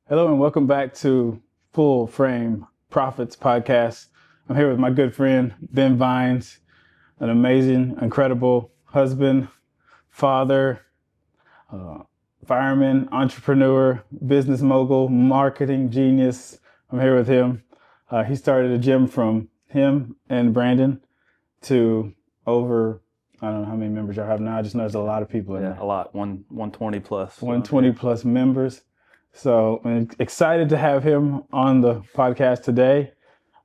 Hello and welcome back to Full Frame Profits Podcast. I'm here with my good friend, Ben Vines, an amazing, incredible husband, father, fireman, entrepreneur, business mogul, marketing genius. I'm here with him. He started a gym from him and Brandon to over, I don't know how many members y'all have now. I just know there's a lot of people in there. A lot. 120 plus. 120 plus members. So I'm excited to have him on the podcast today.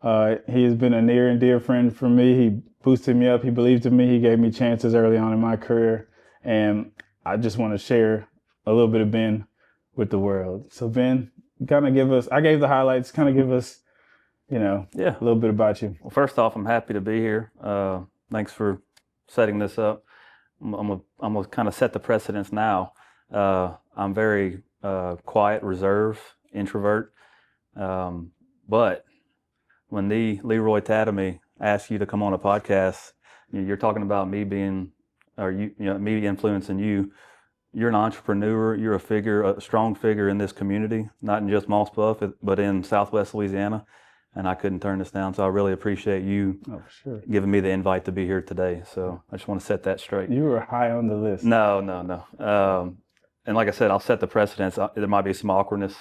He has been a near and dear friend for me. He boosted me up. He believed in me. He gave me chances early on in my career. And I just want to share a little bit of Ben with the world. So Ben, kind of give us, I gave the highlights, kind of give us, a little bit about you. Well, first off, I'm happy to be here. Thanks for setting this up. I'm gonna kind of set the precedence now. I'm very quiet, reserved, introvert. But when the Leroy Tatamy asked you to come on a podcast, you're talking about me being, or me influencing you. You're an entrepreneur. You're a strong figure in this community, not in just Moss Bluff, but in Southwest Louisiana. And I couldn't turn this down. So I really appreciate you giving me the invite to be here today. So I just want to set that straight. You were high on the list. No. And like I said, I'll set the precedence. There might be some awkwardness.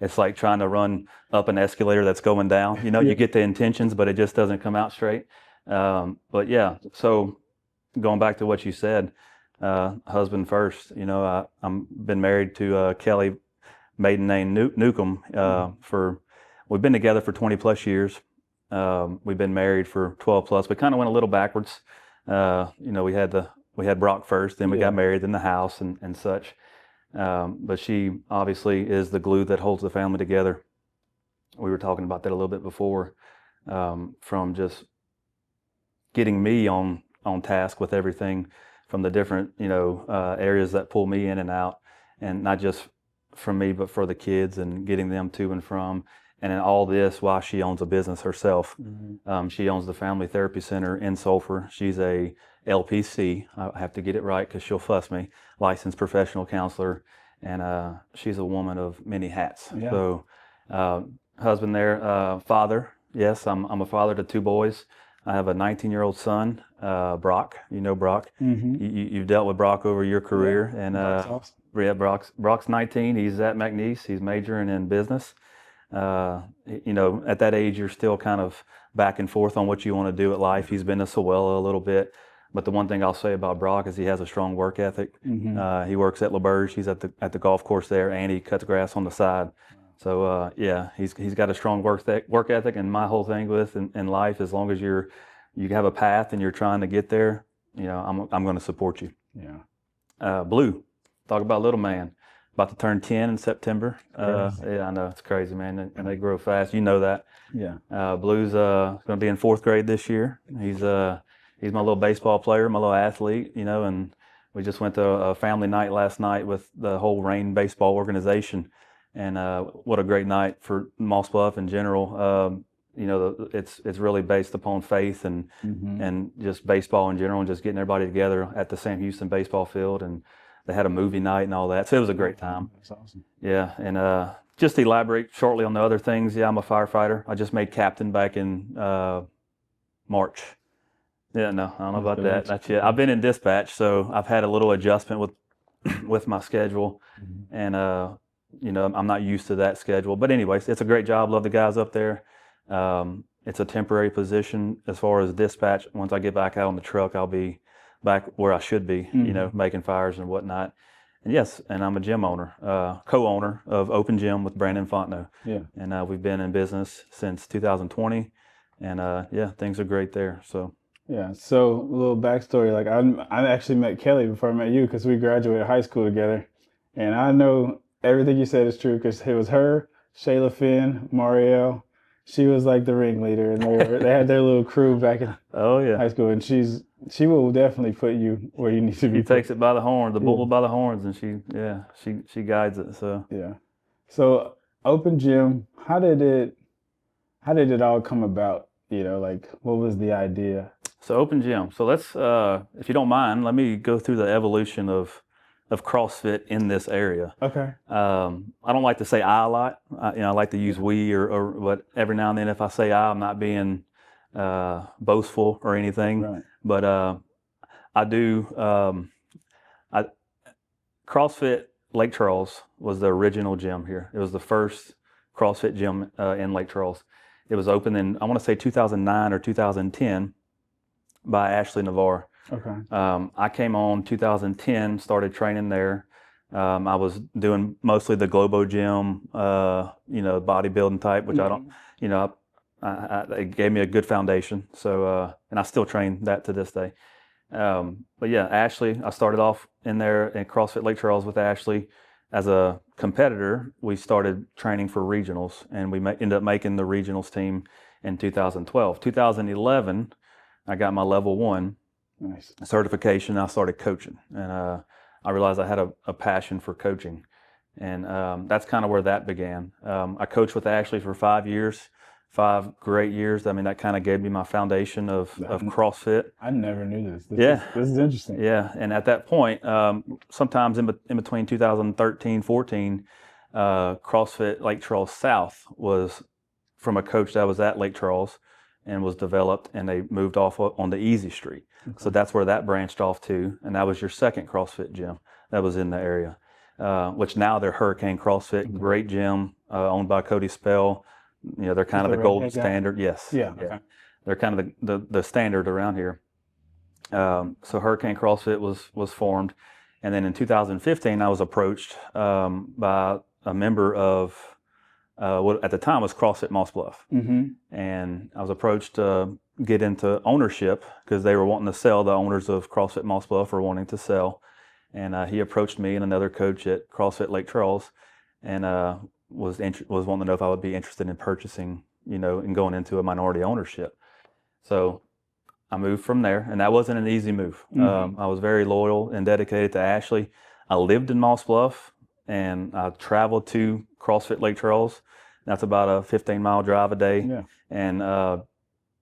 It's like trying to run up an escalator that's going down. You get the intentions, but it just doesn't come out straight. But yeah, so going back to what you said, husband first. I'm been married to Kelly, maiden name Newcomb, we've been together for 20 plus years. We've been married for 12 plus. We kind of went a little backwards. We had Brock first, then we got married, then the house and such. But she obviously is the glue that holds the family together. We were talking about that a little bit before, from just getting me on task with everything from the different, areas that pull me in and out, and not just from me, but for the kids and getting them to and from. And in all this, while she owns a business herself. Mm-hmm. She owns the Family Therapy Center in Sulphur. She's a LPC. I have to get it right because she'll fuss me. Licensed professional counselor, and she's a woman of many hats. Yeah. So, husband there, father. Yes, I'm a father to two boys. I have a 19-year-old son, Brock. You know Brock. Mm-hmm. You've dealt with Brock over your career, and awesome. Yeah, Brock's 19. He's at McNeese. He's majoring in business. At that age, you're still kind of back and forth on what you want to do at life. He's been to Sewella a little bit, but the one thing I'll say about Brock is he has a strong work ethic. Mm-hmm. He works at LaBerge. He's at the golf course there, and he cuts grass on the side. So he's got a strong work ethic. And my whole thing with in life, as long as you have a path and you're trying to get there, I'm going to support you. Yeah. Blue, talk about little man. About to turn 10 in September. Yeah, I know, it's crazy, man, and they grow fast. You know that. Yeah. Blue's going to be in 4th grade this year. He's my little baseball player, my little athlete, and we just went to a family night last night with the whole Rain baseball organization, and what a great night for Moss Bluff in general. It's really based upon faith and just baseball in general, and just getting everybody together at the Sam Houston baseball field, and they had a movie night and all that. So it was a great time. That's awesome. Yeah. And just to elaborate shortly on the other things, I'm a firefighter. I just made captain back in March. Yeah, no, I don't know about that. That's it. I've been in dispatch, so I've had a little adjustment with my schedule. Mm-hmm. And, I'm not used to that schedule. But anyways, it's a great job. Love the guys up there. It's a temporary position as far as dispatch. Once I get back out on the truck, I'll be back where I should be, making fires and whatnot. And yes, and I'm a gym owner, co-owner of Open Gym with Brandon Fontenot. Yeah. And we've been in business since 2020, and things are great there. So. Yeah. So a little backstory, like I actually met Kelly before I met you because we graduated high school together, and I know everything you said is true because it was her, Shayla Finn, Marielle. She was like the ringleader, and they had their little crew back in high school, and she will definitely put you where you need to be. She takes it by the horns, the bull by the horns, and she guides it. So yeah. So Open Gym, how did it all come about? What was the idea? So Open Gym. So let's, if you don't mind, let me go through the evolution of of CrossFit in this area. Okay. I don't like to say I a lot. I like to use we but every now and then if I say I'm not being boastful or anything. Right. But I do. CrossFit Lake Charles was the original gym here. It was the first CrossFit gym in Lake Charles. It was opened in, I want to say 2009 or 2010 by Ashley Navarre. Okay. I came on 2010, started training there. I was doing mostly the Globo gym, bodybuilding type, which I don't, it gave me a good foundation. So, and I still train that to this day. But yeah, Ashley, I started off in there in CrossFit Lake Charles with Ashley. As a competitor, we started training for regionals, and we ended up making the regionals team in 2012. 2011, I got my level 1 certification. I started coaching, and I realized I had a passion for coaching, and that's kind of where that began. I coached with Ashley for 5 years. 5 great years. I mean, that kind of gave me my foundation of CrossFit. I never knew this. This is interesting. Yeah, and at that point, sometimes in between 2013, 14, CrossFit Lake Charles South was from a coach that was at Lake Charles and was developed, and they moved off on the Easy Street. Okay. So that's where that branched off to, and that was your second CrossFit gym that was in the area, which now they're Hurricane CrossFit, great gym, owned by Cody Spell. They're kind of the gold standard. Yes. Yeah. Okay. They're kind of the standard around here. So Hurricane CrossFit was formed. And then in 2015, I was approached by a member of what at the time was CrossFit Moss Bluff. Mm-hmm. And I was approached to get into ownership because they were wanting to sell. The owners of CrossFit Moss Bluff were wanting to sell. And he approached me and another coach at CrossFit Lake Charles, and was wanting to know if I would be interested in purchasing, and going into a minority ownership. So I moved from there, and that wasn't an easy move. Mm-hmm. I was very loyal and dedicated to Ashley. I lived in Moss Bluff, and I traveled to CrossFit Lake Charles. That's about a 15-mile drive a day. Yeah. And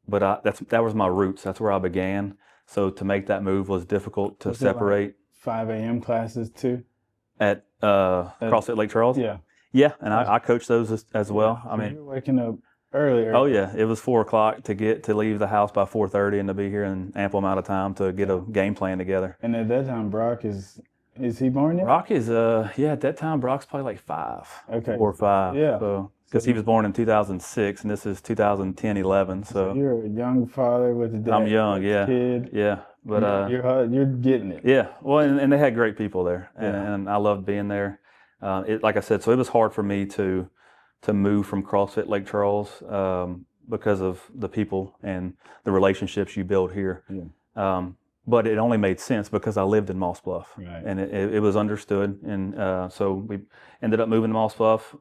but that was my roots. That's where I began. So to make that move was difficult to separate. 5 a.m. classes too? At CrossFit Lake Charles? Yeah. Yeah, and I coach those as well. I mean, you're waking up earlier. Oh yeah, it was 4 o'clock to leave the house by 4:30 and to be here in ample amount of time to get a game plan together. And at that time, Brock is he born yet? Brock is at that time Brock's probably like 5. Okay. 4 or 5. Yeah. So because he was born in 2006 and this is 2010-11. So you're a young father with a dad. I'm young, yeah. Kid. Yeah. But you're getting it. Yeah. Well, and they had great people there, and I loved being there. Like I said, so it was hard for me to move from CrossFit Lake Charles because of the people and the relationships you build here. Yeah. But it only made sense because I lived in Moss Bluff, right. And it was understood. And so we ended up moving to Moss Bluff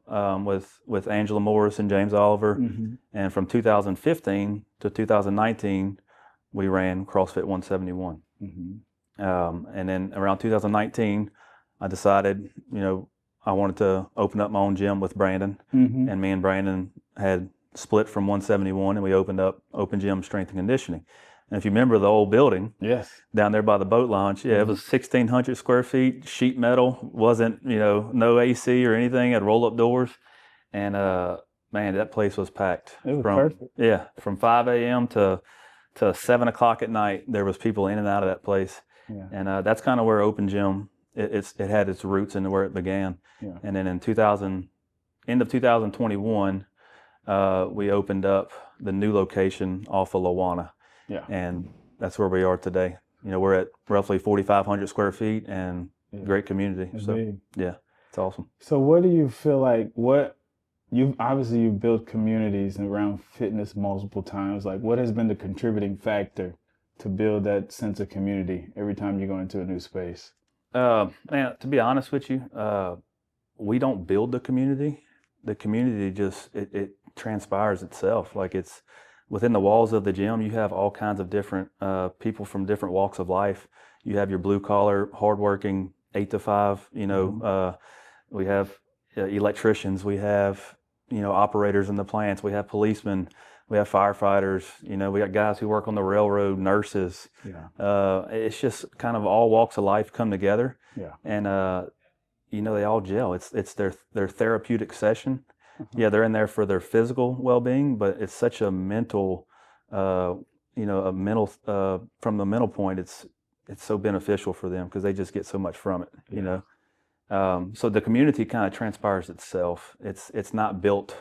with Angela Morris and James Oliver. Mm-hmm. And from 2015 to 2019, we ran CrossFit 171. Mm-hmm. And then around 2019, I decided, I wanted to open up my own gym with Brandon, mm-hmm. and me and Brandon had split from 171, and we opened up Open Gym Strength and Conditioning. And if you remember the old building, yes, down there by the boat launch, it was 1,600 square feet, sheet metal, wasn't no AC or anything, had roll-up doors, and man, that place was packed. It was perfect. Yeah, from 5 a.m. to 7 o'clock at night, there was people in and out of that place, and that's kind of where Open Gym. It had its roots into where it began. Yeah. And then in end of 2021, we opened up the new location off of Lawana. Yeah. And that's where we are today. We're at roughly 4,500 square feet and great community. It's so big. yeah, it's awesome. So what do you feel like, you've built communities around fitness multiple times. Like, what has been the contributing factor to build that sense of community every time you go into a new space? Man, to be honest with you, we don't build the community. The community just, it transpires itself. Like, it's within the walls of the gym, you have all kinds of different people from different walks of life. You have your blue collar, hardworking 8 to 5, we have electricians, we have, operators in the plants, we have policemen, We have firefighters. We got guys who work on the railroad, nurses. Yeah. It's just kind of all walks of life come together, Yeah. and they all gel. It's their therapeutic session. Uh-huh. Yeah, they're in there for their physical well-being, but it's such a mental, a mental from the mental point. It's so beneficial for them because they just get so much from it. So the community kind of transpires itself. It's not built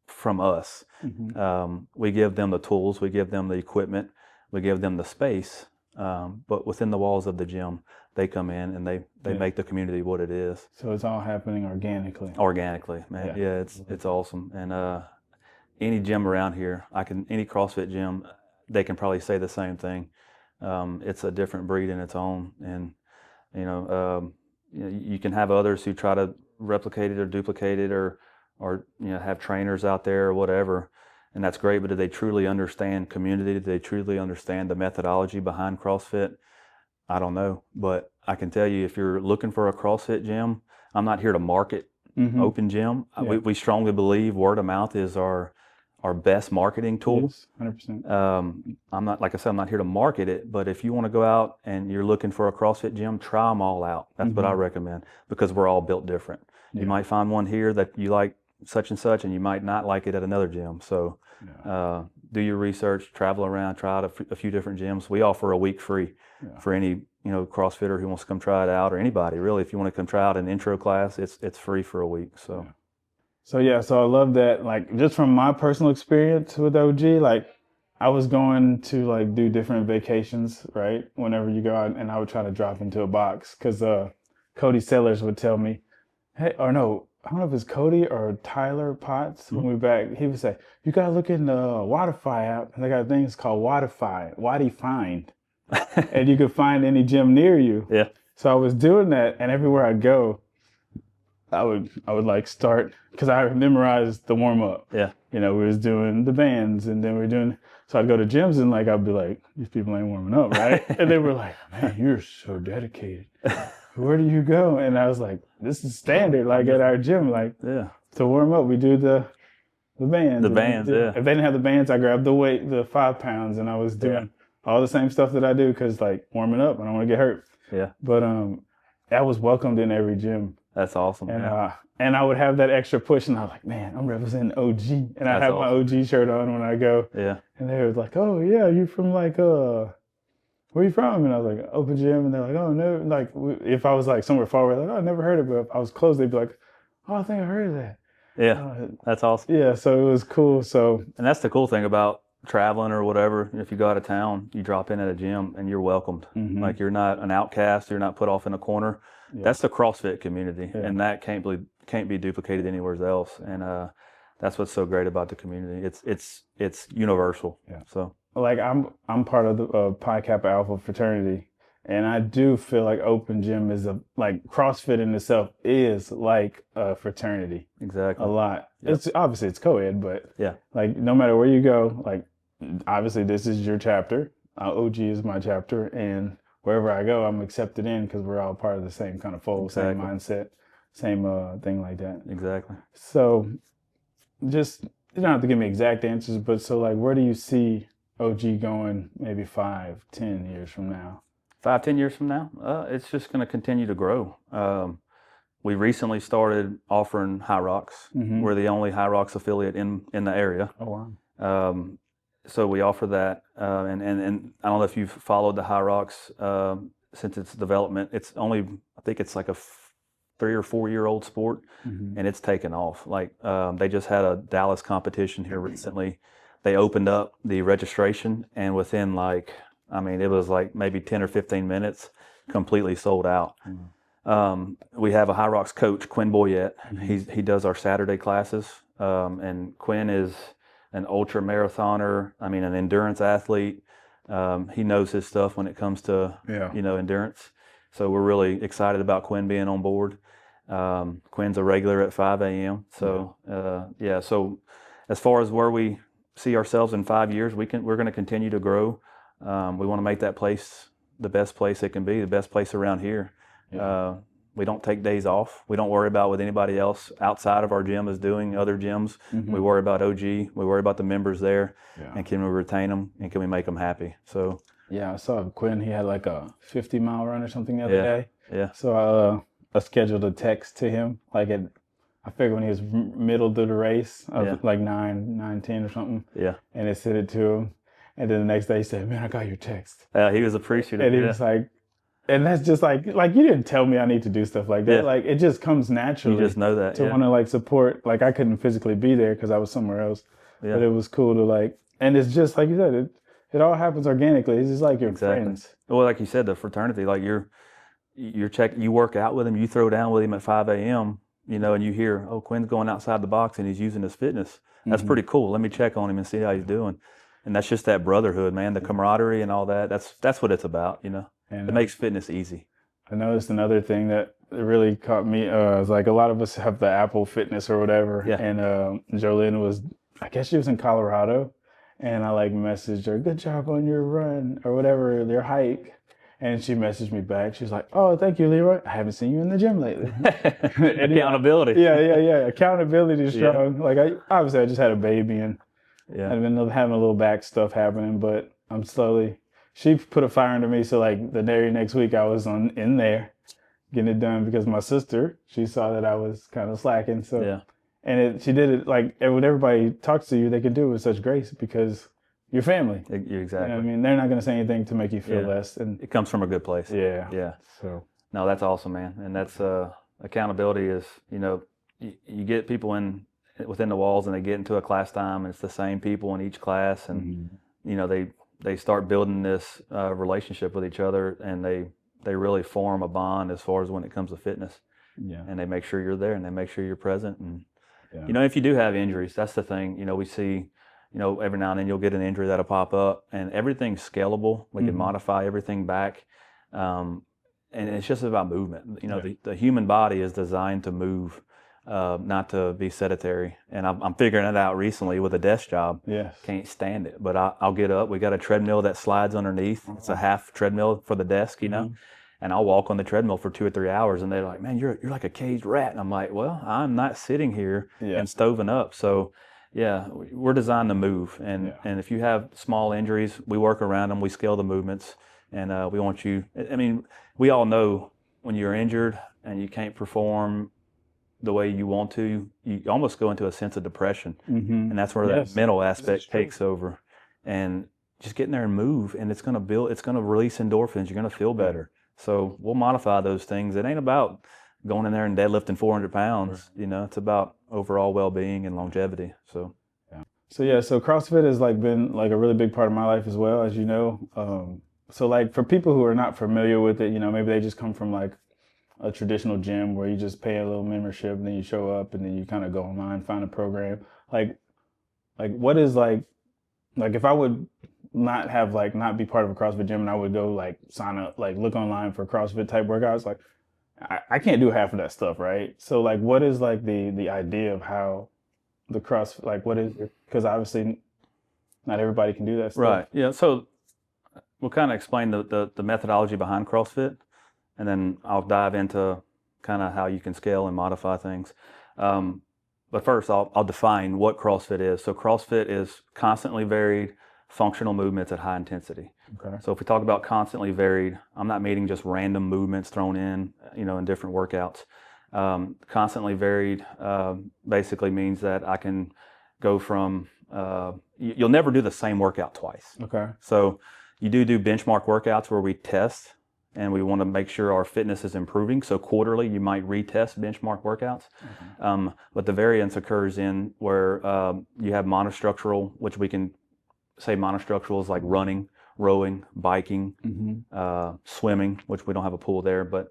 from us. Mm-hmm. We give them the tools, we give them the equipment, we give them the space, but within the walls of the gym, they come in and they make the community what it is. So it's all happening organically. Organically, man. Yeah, it's awesome. And any gym around here, any CrossFit gym, they can probably say the same thing. It's a different breed in its own, and you can have others who try to replicate it or duplicate it, or have trainers out there or whatever, and that's great. But do they truly understand community? Do they truly understand the methodology behind CrossFit? I don't know, but I can tell you, if you're looking for a CrossFit gym, I'm not here to market open gym. Yeah. We strongly believe word of mouth is our best marketing tool. Yes, 100%. I'm not, like I said, I'm not here to market it, but if you want to go out and you're looking for a CrossFit gym, try them all out. That's what I recommend, because we're all built different. You might find one here that you like such and such, and you might not like it at another gym. So do your research, travel around, try out a few different gyms. We offer a week free for any CrossFitter who wants to come try it out, or anybody really. If you want to come try out an intro class, it's free for a week. So. So I love that. Like, just from my personal experience with OG, like, I was going to like do different vacations, right? Whenever you go out, and I would try to drop into a box, because Cody Sellers would tell me, hey, or no, I don't know if it's Cody or Tyler Potts. When we back, he would say, you gotta look in the Watify app, and they got things called Watify Find, and you could find any gym near you. Yeah. So I was doing that, and everywhere I go, I would like start, because I memorized the warm up. Yeah. We was doing the bands, and then we were doing, so I'd go to gyms and like, I'd be like, these people ain't warming up, right? And they were like, man, you're so dedicated. Where do you go? And I was like, this is standard, like at our gym, like to warm up, we do the bands. The bands, If they didn't have the bands, I grabbed the weight, the 5 pounds, and I was doing all the same stuff that I do, because like warming up, I don't want to get hurt. Yeah. But I was welcomed in every gym. That's awesome. And and I would have that extra push, and I was like, man, I'm representing OG, and I have my OG shirt on when I go. Yeah. And they were like, oh yeah, you from like where are you from? And I was like, open gym, and they're like, oh no, like if I was like somewhere far away, like, oh, I never heard of it. But if I was close, they'd be like, oh, I think I heard of that. Yeah, that's awesome. Yeah, so it was cool. So, and that's the cool thing about traveling or whatever. If you go out of town, you drop in at a gym and you're welcomed. Like, you're not an outcast. You're not put off in a corner. That's the CrossFit community, and that can't be duplicated anywhere else. And that's what's so great about the community. It's universal. Yeah. So, like, I'm part of the Pi Kappa Alpha fraternity, and I do feel like open gym is like CrossFit in itself is like a fraternity. Exactly. A lot. Yep. It's obviously it's co-ed, but like no matter where you go, like obviously this is your chapter. OG is my chapter, and wherever I go, I'm accepted in, because we're all part of the same kind of fold, same mindset, same thing like that. Exactly. So, just, you don't have to give me exact answers, but so like, where do you see OG going maybe 5-10 years from now? 5-10 years from now, it's just going to continue to grow. We recently started offering High Rocks. We're the only High Rocks affiliate in the area. Oh wow. So we offer that, and I don't know if you've followed the High Rocks since its development. It's only, I think it's like a 3 or 4 year old sport, and it's taken off. Like they just had a Dallas competition here recently. They opened up the registration, and within it was like maybe 10 or 15 minutes, completely sold out. We have a High Rocks coach, Quinn Boyette. He does our Saturday classes, and Quinn is an ultra marathoner. an endurance athlete. He knows his stuff when it comes to endurance. So we're really excited about Quinn being on board. Quinn's a regular at 5 a.m. So So as far as where we see ourselves in 5 years, we're going to continue to grow. We want to make that place the best place it can be, the best place around here. We don't take days off. We don't worry about what anybody else outside of our gym is doing, other gyms. Mm-hmm. We worry about OG. We worry about the members there. Yeah. And can we retain them and can we make them happy? So, yeah, I saw Quinn. He had like a 50-mile run or something the other day. Yeah. So I scheduled a text to him. Like I figured when he was middle through the race, like 9:10 or something. Yeah. And I sent it to him. And then the next day he said, "Man, I got your text." He was appreciative. And he was like, and that's just like you didn't tell me I need to do stuff like that. Like it just comes naturally. You just know that. To want to like support. Like I couldn't physically be there because I was somewhere else. Yeah. But it was cool to like, and it's just like you said, it all happens organically. It's just like your friends. Well, like you said, the fraternity, like you work out with him, you throw down with him at 5 a.m., you know, and you hear, oh, Quinn's going outside the box and he's using his fitness. That's pretty cool. Let me check on him and see how he's doing. And that's just that brotherhood, man, the camaraderie and all that. That's what it's about, you know. And it makes fitness easy. I noticed another thing that really caught me is like a lot of us have the Apple Fitness or whatever. Yeah. And Jolene was, I guess she was in Colorado. And I like messaged her, "Good job on your run," or whatever, your hike. And she messaged me back. She's like, "Oh, thank you, Leroy. I haven't seen you in the gym lately." Accountability. Yeah. Accountability is strong. Yeah. Like I just had a baby and I've been having a little back stuff happening, but I'm slowly. She put a fire under me, so like the very next week I was in there getting it done because my sister, she saw that I was kind of slacking. So yeah. And she did it like when everybody talks to you, they can do it with such grace because you're family. Exactly. You know what I mean, they're not going to say anything to make you feel less. And it comes from a good place. Yeah. Yeah. So no, that's awesome, man. And that's accountability is, you know, you get people within the walls and they get into a class time and it's the same people in each class and you know they start building this relationship with each other and they really form a bond as far as when it comes to fitness. Yeah. And they make sure you're there and they make sure you're present and. Yeah. You know, if you do have injuries, that's the thing. You know, we see, you know, every now and then you'll get an injury that'll pop up, and everything's scalable. We can modify everything back, and it's just about movement. You know, the human body is designed to move, not to be sedentary. And I'm figuring it out recently with a desk job. Yes. Can't stand it, but I'll get up. We got a treadmill that slides underneath. It's a half treadmill for the desk, you know. And I'll walk on the treadmill for 2 or 3 hours, and they're like, "Man, you're like a caged rat." And I'm like, "Well, I'm not sitting here and stoving up." So, yeah, we're designed to move, and if you have small injuries, we work around them. We scale the movements, and we want you. I mean, we all know when you're injured and you can't perform the way you want to, you almost go into a sense of depression, and that's where that mental aspect takes over. And just getting there and move, and it's going to release endorphins. You're going to feel better. So we'll modify those things. It ain't about going in there and deadlifting 400 pounds. You know, it's about overall well-being and longevity. So, So CrossFit has like been like a really big part of my life as well, as you know. So like for people who are not familiar with it, you know, maybe they just come from like a traditional gym where you just pay a little membership and then you show up and then you kind of go online, find a program. Like what is like if I would not be part of a CrossFit gym and I would go like sign up, like look online for CrossFit type workouts, like I can't do half of that stuff, right? So like what is like the idea of how the CrossFit, like what is it? Because obviously not everybody can do that stuff. Right. Yeah. So we'll kind of explain the methodology behind CrossFit, and then I'll dive into kind of how you can scale and modify things. But first I'll define what CrossFit is. So CrossFit is constantly varied functional movements at high intensity. Okay. So if we talk about constantly varied, I'm not meaning just random movements thrown in, you know, in different workouts. Constantly varied basically means that I can go from, you'll never do the same workout twice. Okay. So you do benchmark workouts where we test and we want to make sure our fitness is improving. So quarterly, you might retest benchmark workouts. Okay. But the variance occurs in where you have monostructural, which we can say monostructural is like running, rowing, biking, swimming, which we don't have a pool there, but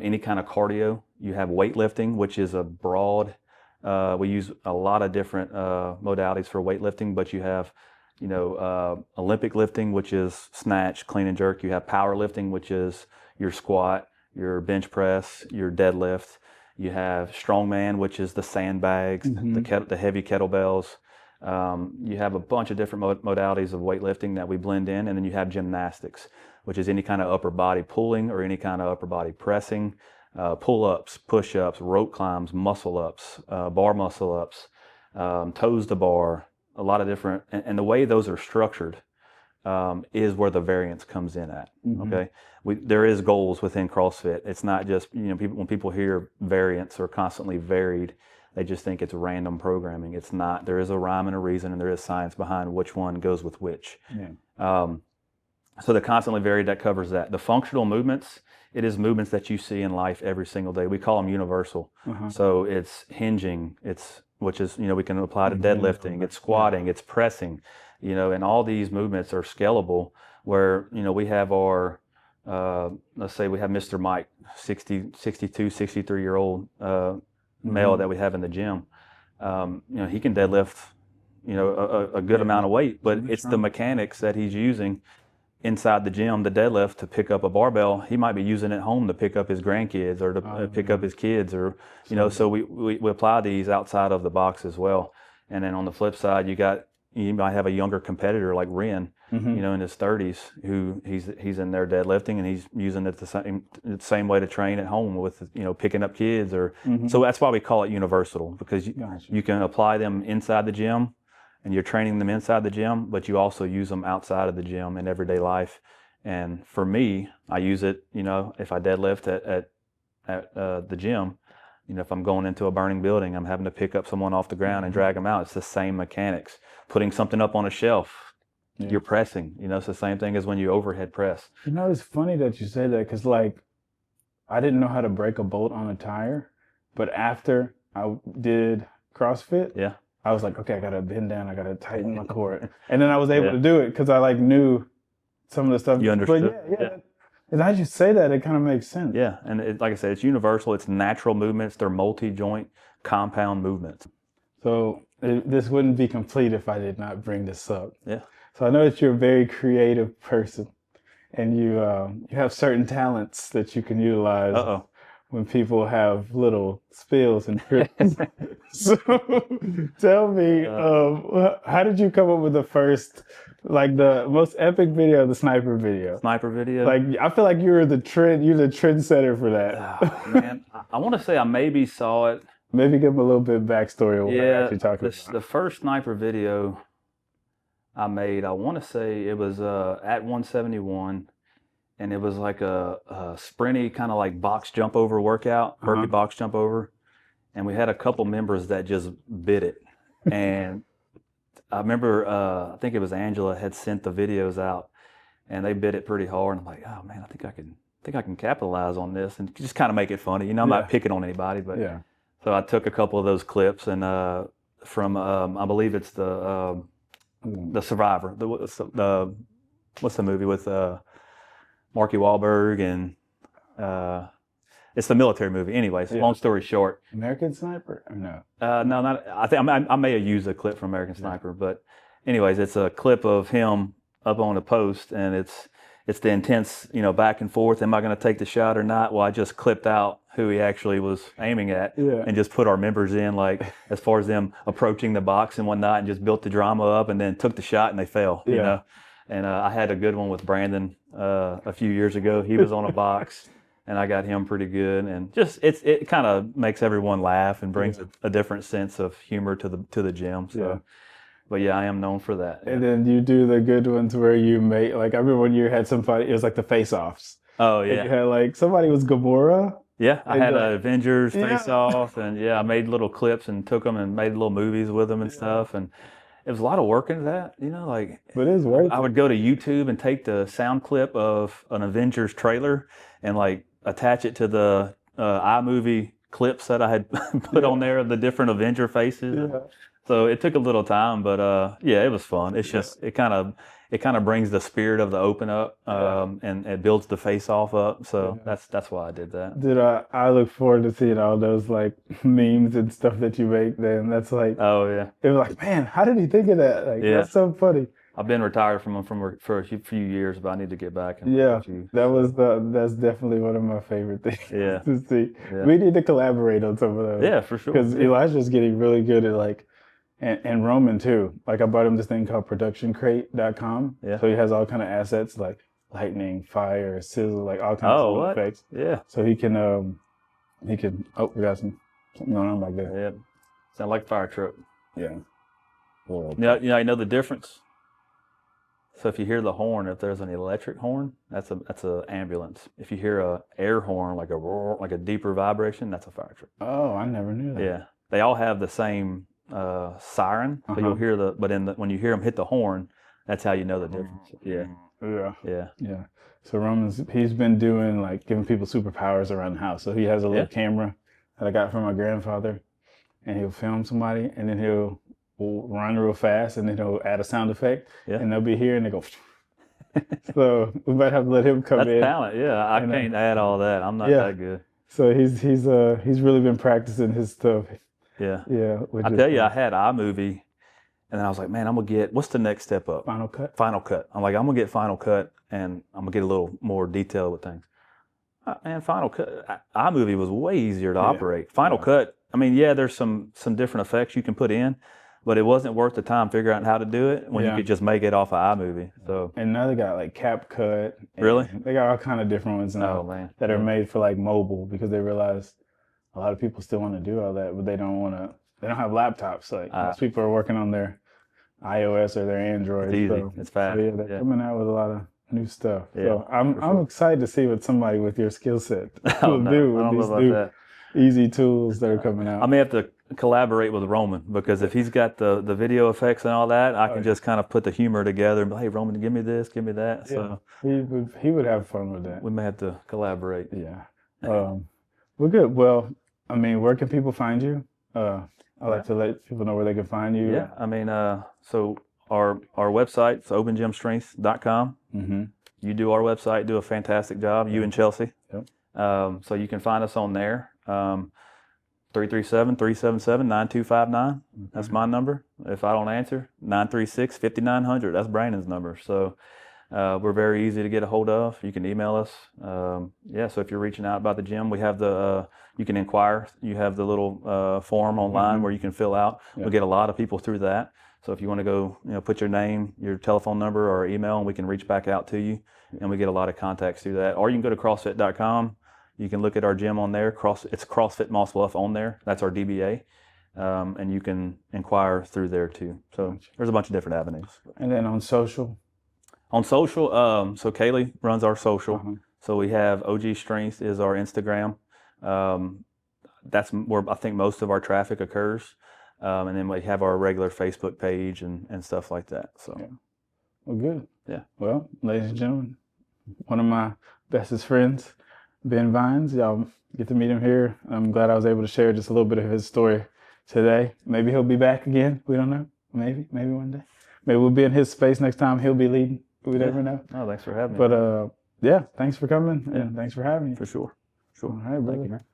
any kind of cardio. You have weightlifting, which is a broad, we use a lot of different modalities for weightlifting, but you have, you know, Olympic lifting, which is snatch, clean and jerk. You have powerlifting, which is your squat, your bench press, your deadlift. You have strongman, which is the sandbags, the heavy kettlebells. You have a bunch of different modalities of weightlifting that we blend in, and then you have gymnastics, which is any kind of upper body pulling or any kind of upper body pressing. pull-ups, push-ups, rope climbs, muscle-ups, bar muscle-ups, toes to bar, a lot of different, and the way those are structured is where the variance comes in at. Okay, there is goals within CrossFit. It's not just, when people hear variance or constantly varied, they just think it's random programming. It's not. There is a rhyme and a reason, and there is science behind which one goes with which. So the constantly varied, that covers that. The functional movements, it is movements that you see in life every single day. We call them universal. So it's hinging, which is, we can apply to deadlifting, it's squatting, it's pressing, and all these movements are scalable where, we have our, let's say we have Mr. Mike, 62, 63-year-old male that we have in the gym. He can deadlift, a good amount of weight, but it's the mechanics that he's using inside the gym, the deadlift, to pick up a barbell. He might be using it at home to pick up his grandkids or to pick up his kids, or so we apply these outside of the box as well. And then on the flip side, you might have a younger competitor like Ren, in his 30s, who he's in there deadlifting, and he's using it the same way to train at home with, picking up kids, or so that's why we call it universal, because you can apply them inside the gym, and you're training them inside the gym, but you also use them outside of the gym in everyday life. And for me, I use it, if I deadlift at the gym, if I'm going into a burning building, I'm having to pick up someone off the ground and drag them out. It's the same mechanics. Putting something up on a shelf, you're pressing, it's the same thing as when you overhead press. It's funny that you say that, because I didn't know how to break a bolt on a tire, but after I did CrossFit, I was like, okay, I gotta bend down, I gotta tighten my cord, and then I was able to do it because I knew some of the stuff. You understood. But and as you say that, it kind of makes sense. Yeah, and like I said, it's universal. It's natural movements. They're multi-joint, compound movements. So this wouldn't be complete if I did not bring this up. Yeah. So I know that you're a very creative person, and you have certain talents that you can utilize. When people have little spills and trips. So tell me, how did you come up with the first, the most epic video, the sniper video? Sniper video? I feel like you're the trendsetter for that. Oh, man, I want to say I maybe saw it. Maybe give them a little bit of backstory of what you're actually talking about. The first sniper video I made, I want to say it was at 171. And it was like a sprinty kind of like box jump over workout, burpee box jump over. And we had a couple members that just bit it. And I remember, I think it was Angela had sent the videos out, and they bit it pretty hard. And I'm like, oh man, I think I can capitalize on this and just kind of make it funny. I'm not picking on anybody, but so I took a couple of those clips, and from I believe it's the Survivor. What's the movie with Marky Wahlberg, and it's the military movie. Anyways, long story short, American Sniper? Or no? No, not. I think I may have used a clip from American Sniper, but anyways, it's a clip of him up on a post, and it's the intense, back and forth. Am I going to take the shot or not? Well, I just clipped out who he actually was aiming at, and just put our members in, as far as them approaching the box and whatnot, and just built the drama up, and then took the shot and they fell. You know. And I had a good one with Brandon a few years ago. He was on a box, and I got him pretty good. And just it kind of makes everyone laugh and brings a different sense of humor to the gym. So, but I am known for that. And then you do the good ones where you make, I remember when you had somebody, it was like the face-offs. Oh yeah. And you had somebody was Gamora. Yeah, I had an Avengers face-off, and I made little clips and took them and made little movies with them and stuff. And it was a lot of work into that, But it is worth it. I would go to YouTube and take the sound clip of an Avengers trailer and attach it to the iMovie clips that I had put on there of the different Avenger faces. Yeah. So it took a little time, but it was fun. It's just it kind of brings the spirit of the open up, and it builds the face off up. So that's why I did that. I look forward to seeing all those memes and stuff that you make. Then that's oh yeah, it was man, how did he think of that? That's so funny. I've been retired from them for a few years, but I need to get back. And that's definitely one of my favorite things to see. Yeah. We need to collaborate on some of those. Yeah, for sure. Because Elijah's getting really good at and Roman too. I bought him this thing called productioncrate.com. Yeah. So he has all kind of assets like lightning, fire, sizzle, all kinds of effects. Yeah. So he can he can. Oh, we got something going on back there. Yeah, sound like a fire truck. Yeah. Well, You know the difference. So if you hear the horn, if there's an electric horn, that's a ambulance. If you hear a air horn, like a roar, like a deeper vibration, that's a fire truck. oh, I never knew that. Yeah, they all have the same siren. So you'll hear when you hear them hit the horn, that's how you know the difference. Yeah, Yeah. yeah. Yeah. So he's been doing like giving people superpowers around the house. So he has a little camera that I got from my grandfather, and he'll film somebody, and then he'll run real fast, and then he'll add a sound effect, and they'll be here, and they go. So we might have to let him come in. That's talent. Yeah, I can't add all that. I'm not that good. So he's really been practicing his stuff. Yeah. Yeah. I tell you, I had iMovie, and then I was like, man, I'm gonna get what's the next step up? Final Cut. Final Cut. I'm like, I'm gonna get Final Cut, and I'm gonna get a little more detail with things. Man, Final Cut, iMovie was way easier to operate. Final Cut. I mean, there's some different effects you can put in, but it wasn't worth the time figuring out how to do it when you could just make it off of iMovie. So and now they got like CapCut. Really? They got all kind of different ones now that are made for like mobile, because they realize a lot of people still want to do all that, but they don't have laptops. Like most people are working on their iOS or their Android. It's easy. So, it's fast. So they're coming out with a lot of new stuff. So I'm excited to see what somebody with your skill set will do with these new easy tools that are coming out. I may have to collaborate with Roman, because if he's got the video effects and all that, I can just kind of put the humor together and be, hey, Roman, give me this, give me that. So he would have fun with that. We may have to collaborate. Yeah. Well, good. Well, I mean, where can people find you? I like to let people know where they can find you. Yeah. I mean, so our website's opengymstrength.com. Mm-hmm. You do our website, do a fantastic job. You and Chelsea. Yep. So you can find us on there. 337-377-9259. That's my number. If I don't answer, 936-5900. That's Brandon's number. So we're very easy to get a hold of. You can email us. So if you're reaching out about the gym, we have you can inquire. You have the little form online where you can fill out. We get a lot of people through that. So if you want to go, put your name, your telephone number, or email, and we can reach back out to you. And we get a lot of contacts through that. Or you can go to CrossFit.com. You can look at our gym on there. It's CrossFit Moss Bluff on there. That's our DBA. And you can inquire through there too. So there's a bunch of different avenues. And then on social? On social, so Kaylee runs our social. So we have OG Strength is our Instagram. That's where I think most of our traffic occurs. And then we have our regular Facebook page and stuff like that. So, Well, good. Yeah. Well, ladies and gentlemen, one of my bestest friends, Ben Vines. Y'all get to meet him here. I'm glad I was able to share just a little bit of his story today. Maybe he'll be back again. We don't know. Maybe one day. Maybe we'll be in his space next time. He'll be leading. We never know. Oh, thanks for having me. But thanks for coming. And thanks for having me. For sure. All right, brother. Thank you, man.